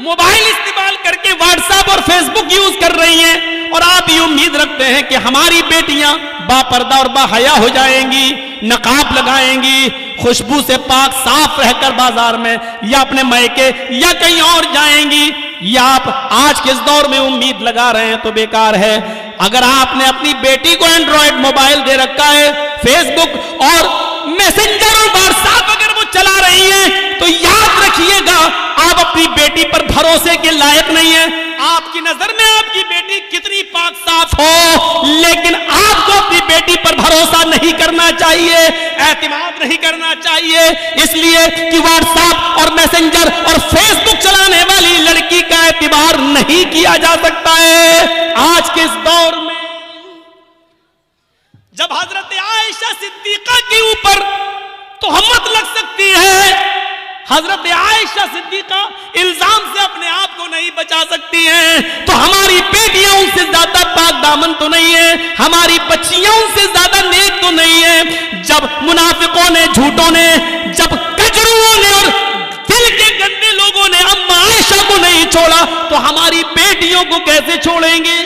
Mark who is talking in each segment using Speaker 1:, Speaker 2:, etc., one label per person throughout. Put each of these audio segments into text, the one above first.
Speaker 1: Mobile استعمال کر کے واٹس ایپ اور فیس بک یوز کر رہی ہیں اور آپ یہ امید رکھتے ہیں کہ ہماری بیٹیاں با پردہ اور با حیا ہو جائیں گی, نقاب لگائیں گی, خوشبو سے پاک صاف رہ کر بازار میں یا اپنے میکے یا کہیں اور جائیں گی, یا آپ آج کے اس دور میں امید لگا رہے ہیں تو بیکار ہے. اگر آپ نے اپنی بیٹی کو اینڈرائیڈ موبائل دے رکھا ہے, فیس بک اور میسنجر اور واٹس ایپ اگر وہ چلا رہی ہیں تو یاد رکھیے گا آپ اپنی بیٹی پر بھروسے کے لائق نہیں ہیں. آپ کی نظر میں آپ کی بیٹی کتنی پاک صاف ہو, لیکن آپ کو اپنی بیٹی پر بھروسہ نہیں کرنا چاہیے, اعتماد نہیں کرنا چاہیے, اس لیے کہ واٹس ایپ اور میسنجر اور فیس بک چلانے والی لڑکی کا اعتبار نہیں کیا جا سکتا ہے. آج کے اس دور میں جب حضرت عائشہ صدیقہ کے اوپر تہمت لگ سکتی ہے, حضرت عائشہ صدیقہ الزام سے اپنے آپ کو نہیں بچا سکتی ہیں, تو ہماری بیٹیاں ان سے زیادہ پاک دامن تو نہیں ہیں, ہماری بچیاں ان سے زیادہ نیک تو نہیں ہیں. جب منافقوں نے, جھوٹوں نے, جب کجروؤں نے اور دل کے گندے لوگوں نے اما عائشہ کو نہیں چھوڑا تو ہماری بیٹیوں کو کیسے چھوڑیں گے؟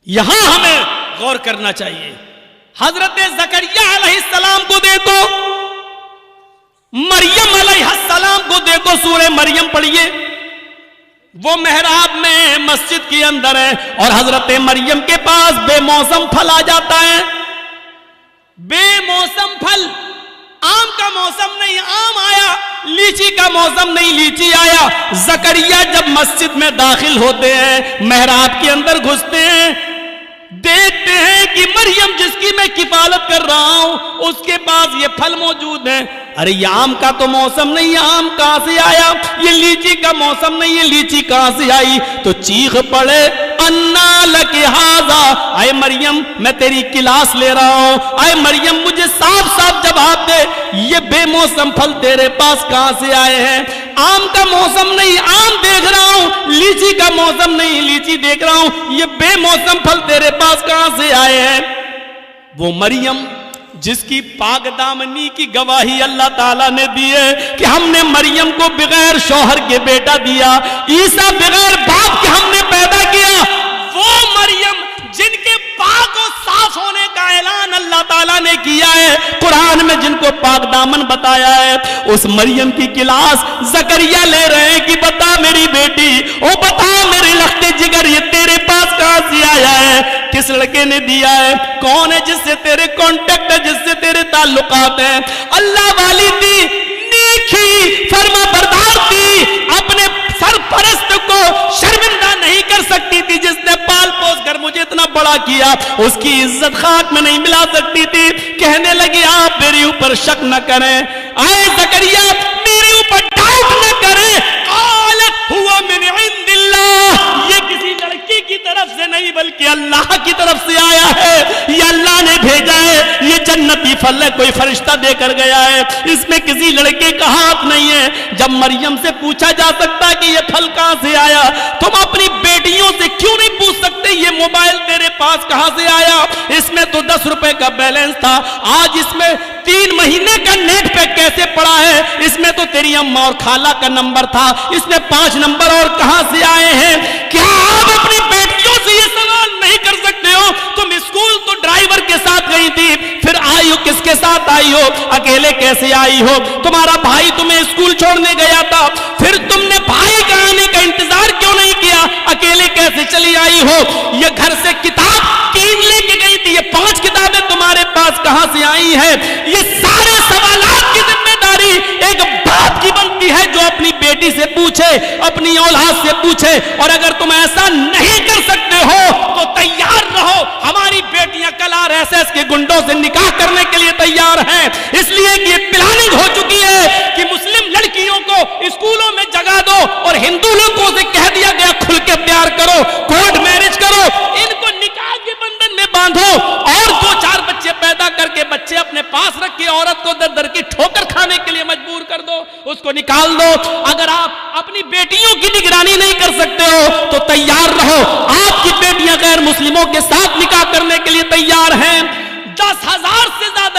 Speaker 1: یہاں ہمیں غور کرنا چاہیے. حضرت زکریا علیہ السلام کو دیکھو, مریم علیہ السلام کو دیکھو, سورہ مریم پڑھیے. وہ محراب میں مسجد کے اندر ہے اور حضرت مریم کے پاس بے موسم پھل آ جاتا ہے. بے موسم پھل, آم کا موسم نہیں آم آیا, لیچی کا موسم نہیں لیچی آیا. زکریا جب مسجد میں داخل ہوتے ہیں, محراب کے اندر گھستے ہیں, دیکھتے ہیں کہ مریم جس کی میں کفالت کر رہا ہوں اس کے پاس یہ پھل موجود ہیں. ارے یہ آم کا تو موسم نہیں, آم کہاں سے آیا؟ یہ لیچی کا موسم نہیں, یہ لیچی کہاں سے آئی؟ تو چیخ پڑے انا لک ھذا, اے مریم میں تیری کلاس لے رہا ہوں, اے مریم مجھے صاف صاف جواب دے, یہ بے موسم پھل تیرے پاس کہاں سے آئے ہیں؟ آم کا موسم نہیں, آم دیکھ رہا ہوں, لیچی کا موسم نہیں, لیچی دیکھ رہا ہوں, یہ بے موسم پھل تیرے پاس کہاں سے آئے ہیں؟ وہ مریم جس کی پاک دامنی کی گواہی اللہ تعالیٰ نے دی ہے کہ ہم نے مریم کو بغیر شوہر کے بیٹا دیا, عیسیٰ بغیر باپ کے ہم نے پیدا کیا, وہ مریم جن کے پاک و صاف ہونے کا اعلان اللہ تعالیٰ نے کیا ہے, قرآن میں جن کو پاک دامن بتایا ہے, اس مریم کی کلاس زکریا لے رہے ہیں کہ بتا میری بیٹی, او بتا میرے لخت جگر, یہ تیرے پاس کہاں سے آیا ہے؟ کس لڑکے نے دیا ہے؟ کون ہے جس سے تیرے کانٹیکٹ ہے, جس سے تیرے تعلقات ہیں؟ اللہ والی تھی, نیکی فرما بردار تھی, اپنے سرپرست کو شرمندہ نہیں کر سکتی تھی. جس نے پال پوس کر مجھے اتنا بڑا کیا اس کی عزت خاک میں نہیں ملا سکتی تھی. کہنے لگی آپ میرے اوپر شک نہ کریں, آئے زکریا میرے اوپر ڈاؤٹ نہ کریں, قالت ہوا من عند اللہ, یہ کسی لڑکی کی طرف سے نہیں بلکہ اللہ کی طرف سے آیا ہے, یہ اللہ نے بھیجا ہے, یہ جنتی پھل ہے, کوئی فرشتہ دے کر گیا ہے, اس میں کسی لڑکے کا ہاتھ نہیں ہے. جب مریم سے پوچھا جا سکتا ہے کہ یہ پھل کہاں سے آیا, تم اپنی بیٹیوں سے کیوں نہیں پوچھ سکتے یہ موبائل تیرے پاس کہاں سے آیا؟ اس میں تو 10 روپے کا بیلنس تھا, آج اس میں 3 مہینے کا نیٹ پیک کیسے پڑا ہے؟ اس میں تو تیری اماں اور خالہ کا نمبر تھا, اس میں 5 نمبر اور کہاں سے آئے ہیں؟ کیا آپ اپنی بیٹیوں سے یہ سوال نہیں کر سکتے ہو؟ تم اسکول تو ڈرائیور کے ساتھ گئی تھی, پھر آئی ہو کس کے ساتھ آئی ہو؟ اکیلے کیسے آئی ہو؟ تمہارا بھائی تمہیں اسکول چھوڑنے گیا تھا, پھر تم نے بھائی کا آنے کا انتظار کیوں نہیں کیا؟ اکیلے کیسے چلی آئی ہو؟ یہ گھر سے کتاب 3 لے کے گئی تھی, یہ 5 کتابیں تمہارے پاس کہاں سے آئی ہیں؟ یہ سارے سوالات کی ذمہ داری ایک باپ کی بنتی ہے جو اپنی بیٹی سے پوچھے, اپنی اولاد سے پوچھے. اور اگر تم ایسا نہیں کر سکتے ہو تو تیار رہو, ہماری بیٹیاں کل RSS کے گنڈوں سے نکاح کرنے کے لیے تیار ہیں, اس لیے کہ یہ پلاننگ ہو چکی ہے کہ مسلم لڑکیوں کو اسکولوں میں جگہ دو اور ہندو لوگوں سے کہہ دیا گیا کھل کے پیار کرو, کورٹ میرج کرو, ان کو نکاح کے بندھن میں باندھو اور 2-4 بچے پیدا کر کے بچے اپنے پاس رکھ کے عورت کو در در کی ٹھوکر کھانے کے لیے مجبور کر دو, اس کو نکال دو. اگر آپ اپنی بیٹیوں کی نگرانی نہیں کر سکتے ہو تو تیار رہو, آپ کی بیٹیاں غیر مسلموں کے ساتھ نکاح کرنے کے لیے تیار ہیں. 10,000 سے زیادہ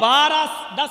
Speaker 1: 12-10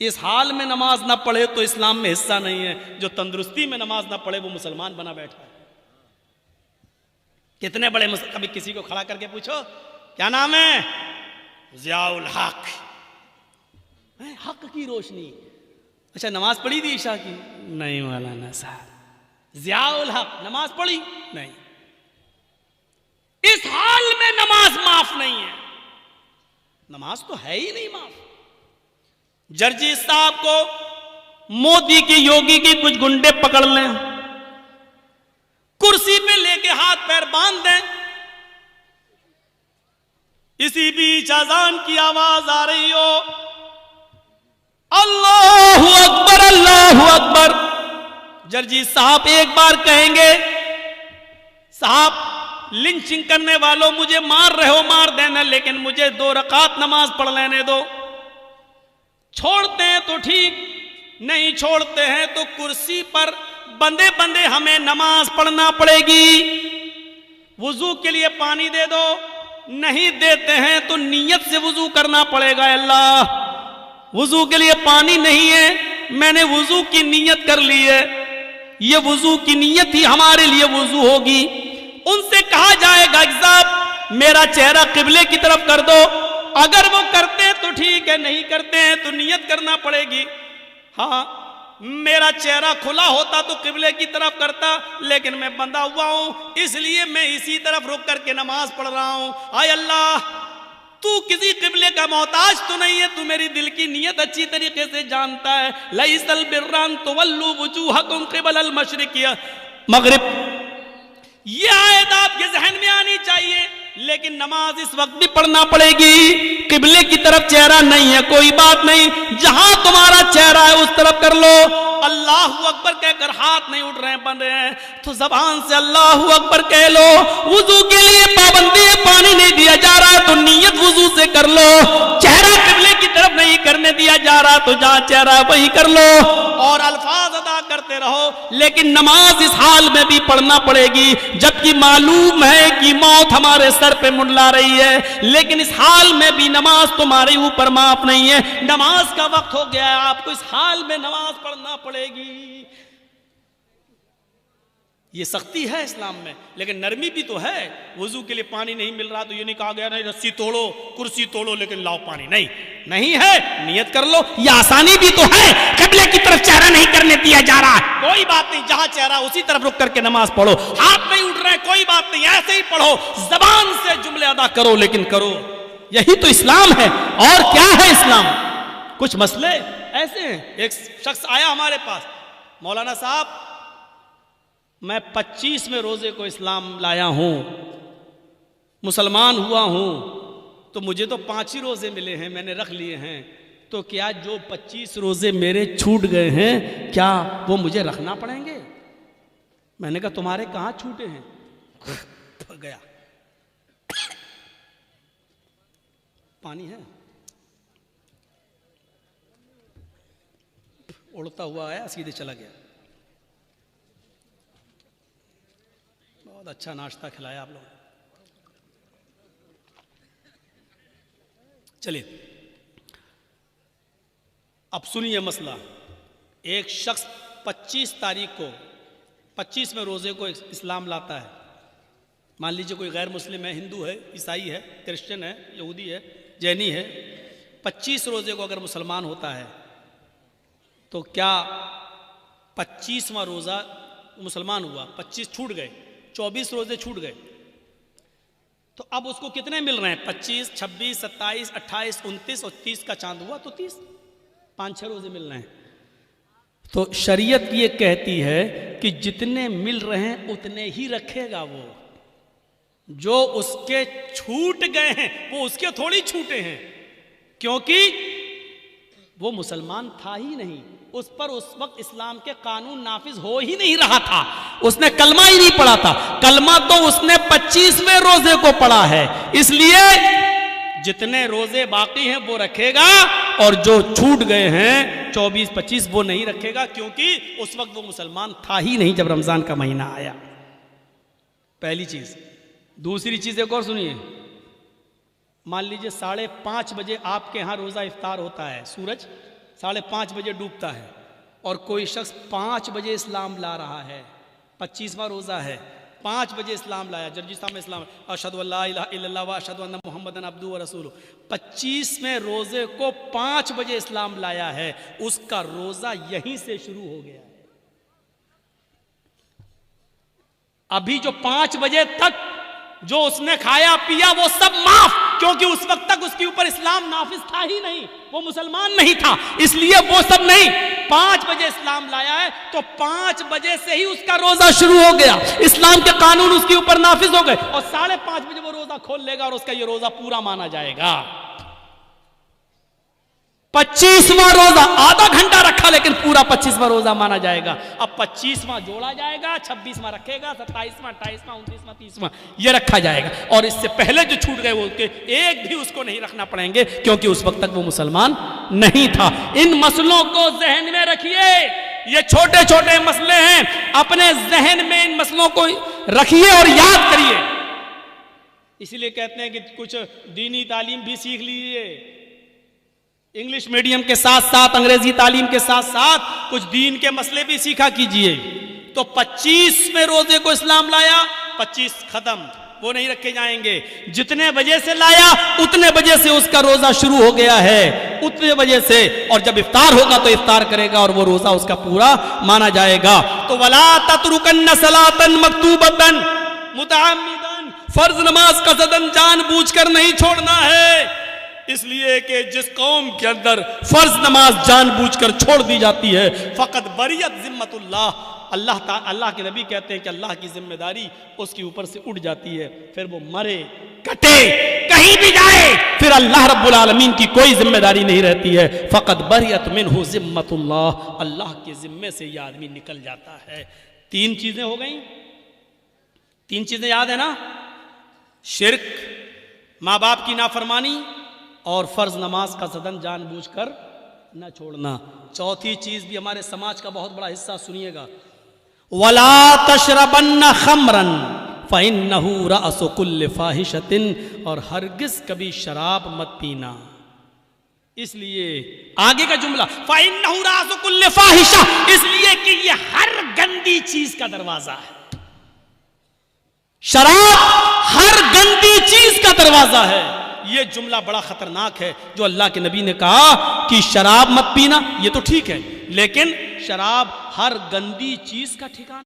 Speaker 1: اس حال میں نماز نہ پڑھے تو اسلام میں حصہ نہیں ہے. جو تندرستی میں نماز نہ پڑھے وہ مسلمان بنا بیٹھا ہے. کتنے بڑے کبھی کسی کو کھڑا کر کے پوچھو کیا نام ہے؟ ضیاء الحق. حق کی روشنی. اچھا نماز پڑھی تھی عشاء کی؟ نہیں مولانا صاحب. ضیاء الحق نماز پڑھی؟ نہیں. اس حال میں نماز معاف نہیں ہے. نماز تو ہے ہی نہیں معاف. جرجی صاحب کو مودی کی یوگی کی کچھ گنڈے پکڑ لیں, کرسی پہ لے کے ہاتھ پیر باندھ دیں, اسی بیچ اذان کی آواز آ رہی ہو, اللہ اکبر اللہ اکبر, جرجی صاحب ایک بار کہیں گے صاحب لنچنگ کرنے والوں مجھے مار رہے ہو مار دینا, لیکن مجھے 2 رکعت نماز پڑھ لینے دو. چھوڑتے ہیں تو ٹھیک, نہیں چھوڑتے ہیں تو کرسی پر بندے بندے ہمیں نماز پڑھنا پڑے گی. وضو کے لیے پانی دے دو, نہیں دیتے ہیں تو نیت سے وضو کرنا پڑے گا. اللہ وضو کے لیے پانی نہیں ہے, میں نے وضو کی نیت کر لی ہے, یہ وضو کی نیت ہی ہمارے لیے وضو ہوگی. ان سے کہا جائے گا صاحب میرا چہرہ قبلے کی طرف کر دو, اگر وہ کرتے ہیں تو ٹھیک ہے, نہیں کرتے ہیں تو نیت کرنا پڑے گی. ہاں میرا چہرہ کھلا ہوتا تو قبلے کی طرف کرتا, لیکن میں بندھا ہوا ہوں اس لیے میں اسی طرف رک کر کے نماز پڑھ رہا ہوں. آئے اللہ تو کسی قبلے کا محتاج تو نہیں ہے, تو میری دل کی نیت اچھی طریقے سے جانتا ہے. لیس البر ان تولوا وجوہکم قبل المشرق مغرب, یہ آیت آپ کے ذہن میں آنی چاہیے. لیکن نماز اس وقت بھی پڑھنا پڑے گی. قبلے کی طرف چہرہ نہیں ہے کوئی بات نہیں, جہاں تمہارا چہرہ ہے اس طرف کر لو. اللہ اکبر کہہ کر ہاتھ نہیں اٹھ رہے ہیں بند ہیں تو زبان سے اللہ اکبر کہہ لو. وضو کے لیے پابندی ہے, پانی نہیں دیا جا رہا ہے تو نیت وضو سے کر لو. چہرہ قبلے کی طرف نہیں کرنے دیا جا رہا تو جہاں چہرہ ہے وہی کر لو, اور الفاظ ادا کرتے رہو. لیکن نماز اس حال میں بھی پڑھنا پڑے گی جبکہ معلوم ہے کہ موت ہمارے سر پہ منڈلا رہی ہے, لیکن اس حال میں بھی نماز تمہارے اوپر معاف نہیں ہے. نماز کا وقت ہو گیا ہے, آپ کو اس حال میں نماز پڑھنا پڑے گی. یہ سختی ہے اسلام میں, لیکن نرمی بھی تو ہے. وضو کے لیے پانی نہیں مل رہا تو یہ نہیں کہا گیا نہیں رسی توڑو کرسی توڑو لیکن لاؤ پانی, نہیں ہے, نیت کر لو. یہ آسانی بھی تو ہے, قبلے کی طرف چہرہ نہیں کرنے دیا جا رہا, کوئی بات نہیں, جہاں چہرہ اسی طرف رک کر کے نماز پڑھو. ہاتھ نہیں اٹھ رہے کوئی بات نہیں, ایسے ہی پڑھو, زبان سے جملے ادا کرو لیکن کرو. یہی تو اسلام ہے, اور کیا ہے اسلام. کچھ مسئلے ایسے ہیں. ایک شخص آیا ہمارے پاس, مولانا صاحب میں 25ویں روزے کو اسلام لایا ہوں, مسلمان ہوا ہوں, تو مجھے تو 5 ہی روزے ملے ہیں, میں نے رکھ لیے ہیں, تو کیا جو 25 روزے میرے چھوٹ گئے ہیں کیا وہ مجھے رکھنا پڑیں گے؟ میں نے کہا تمہارے کہاں چھوٹے ہیں؟ گیا پانی ہے, اڑتا ہوا آیا سیدھے چلا گیا. بہت اچھا ناشتہ کھلایا آپ لوگ. چلیے اب سنیے مسئلہ. ایک شخص 25 تاریخ کو 25ویں روزے کو اسلام لاتا ہے. مان لیجیے کوئی غیر مسلم ہے, ہندو ہے, عیسائی ہے, کرسچن ہے, یہودی ہے, جینی ہے, 25 روزے کو اگر مسلمان ہوتا ہے تو کیا 25واں روزہ مسلمان ہوا, 25 چھوٹ گئے, 24 روزے چھوٹ گئے, تو اب اس کو کتنے مل رہے ہیں؟ 25, 26, 27, 28, 29 اور 30 کا چاند ہوا تو 30, 5-6 روزے مل رہے ہیں. تو شریعت یہ کہتی ہے کہ جتنے مل رہے ہیں اتنے ہی رکھے گا. وہ جو اس کے چھوٹ گئے ہیں وہ اس کے تھوڑی چھوٹے ہیں, کیونکہ وہ مسلمان تھا ہی نہیں, اس پر اس وقت اسلام کے قانون نافذ ہو ہی نہیں رہا تھا, اس نے کلمہ ہی نہیں پڑھا تھا. کلمہ تو اس نے 25ویں روزے کو پڑھا ہے, اس لیے جتنے روزے باقی ہیں وہ رکھے گا, اور جو چھوٹ گئے ہیں 24-25 وہ نہیں رکھے گا, کیونکہ اس وقت وہ مسلمان تھا ہی نہیں جب رمضان کا مہینہ آیا. پہلی چیز. دوسری چیز ایک اور سنیے. مان لیجئے 5:30 بجے آپ کے ہاں روزہ افطار ہوتا ہے, سورج 5:30 بجے ڈوبتا ہے، اور کوئی شخص 5 بجے اسلام لا رہا ہے، 25واں روزہ ہے، 5 بجے اسلام لایا، جرجستان میں اسلام، اشہد ان لا الہ الا اللہ و اشہد ان محمدًا عبدہ و رسولہ، 25ویں روزے کو 5 بجے اسلام لایا ہے، اس کا روزہ یہیں سے شروع ہو گیا ہے۔ ابھی جو 5 بجے تک جو اس نے کھایا پیا وہ سب معاف، کیونکہ اس وقت تک اس کے اوپر اسلام نافذ تھا ہی نہیں، وہ مسلمان نہیں تھا، اس لیے وہ سب نہیں۔ 5 بجے اسلام لایا ہے تو 5 بجے سے ہی اس کا روزہ شروع ہو گیا، اسلام کے قانون اس کے اوپر نافذ ہو گئے، اور 5:30 بجے وہ روزہ کھول لے گا اور اس کا یہ روزہ پورا مانا جائے گا۔ 25واں روزہ آدھا گھنٹہ رکھا لیکن پورا 25واں روزہ مانا جائے گا۔ اب 25واں جوڑا جائے گا، 26واں رکھے گا، 27واں 28واں 29واں 30واں یہ رکھا جائے گا، اور اس سے پہلے جو چھوٹ گئے وہ ایک بھی اس کو نہیں رکھنا پڑیں گے، کیونکہ اس وقت تک وہ مسلمان نہیں تھا۔ ان مسئلوں کو ذہن میں رکھیے، یہ چھوٹے چھوٹے مسئلے ہیں، اپنے ذہن میں ان مسئلوں کو رکھیے اور یاد کریے۔ اسی لیے کہتے ہیں کہ کچھ دینی تعلیم بھی سیکھ لیجیے، انگلش میڈیم کے ساتھ ساتھ انگریزی تعلیم کے ساتھ ساتھ کچھ دین کے مسئلے بھی سیکھا کیجئے۔ تو 25ویں روزے کو اسلام لایا، 25 ختم، وہ نہیں رکھے جائیں گے، جتنے بجے سے لایا اتنے بجے سے اس کا روزہ شروع ہو گیا ہے، اتنے بجے سے، اور جب افطار ہوگا تو افطار کرے گا اور وہ روزہ اس کا پورا مانا جائے گا۔ تو وَلَا تَتْرُكَنَّ صَلَاةً مَكْتُوبَةً مُتَعَمِّدًا، فرض نماز قصداً جان بوجھ کر نہیں چھوڑنا ہے، اس لیے کہ جس قوم کے اندر فرض نماز جان بوجھ کر چھوڑ دی جاتی ہے فقط بریت ذمت اللہ کے نبی کہتے ہیں کہ اللہ کی ذمہ داری اس کے اوپر سے اٹھ جاتی ہے، پھر وہ مرے کٹے کہیں بھی جائے پھر اللہ رب العالمین کی کوئی ذمہ داری نہیں رہتی ہے، فقط بریت منہ ذمت اللہ کے ذمے سے یہ آدمی نکل جاتا ہے۔ 3 چیزیں ہو گئیں، 3 چیزیں یاد ہیں نا؟ شرک، ماں باپ کی نافرمانی، اور فرض نماز کا قصداً جان بوجھ کر نہ چھوڑنا۔ چوتھی چیز بھی ہمارے سماج کا بہت بڑا حصہ، سنیے گا، وَلَا تَشْرَبَنَّ خَمْرًا فَإِنَّهُ رَأْسُ كُلِّ فَاحِشَةٍ، اور ہرگز کبھی شراب مت پینا، اس لیے آگے کا جملہ فَإِنَّهُ رَأْسُ كُلِّ فَاحِشَةٍ، اس لیے کہ یہ ہر گندی چیز کا دروازہ ہے، شراب ہر گندی چیز کا دروازہ ہے۔ یہ جملہ بڑا خطرناک ہے جو اللہ کے نبی نے کہا کہ شراب مت پینا، یہ تو ٹھیک ہے، لیکن شراب ہر گندی چیز کا ٹھکانہ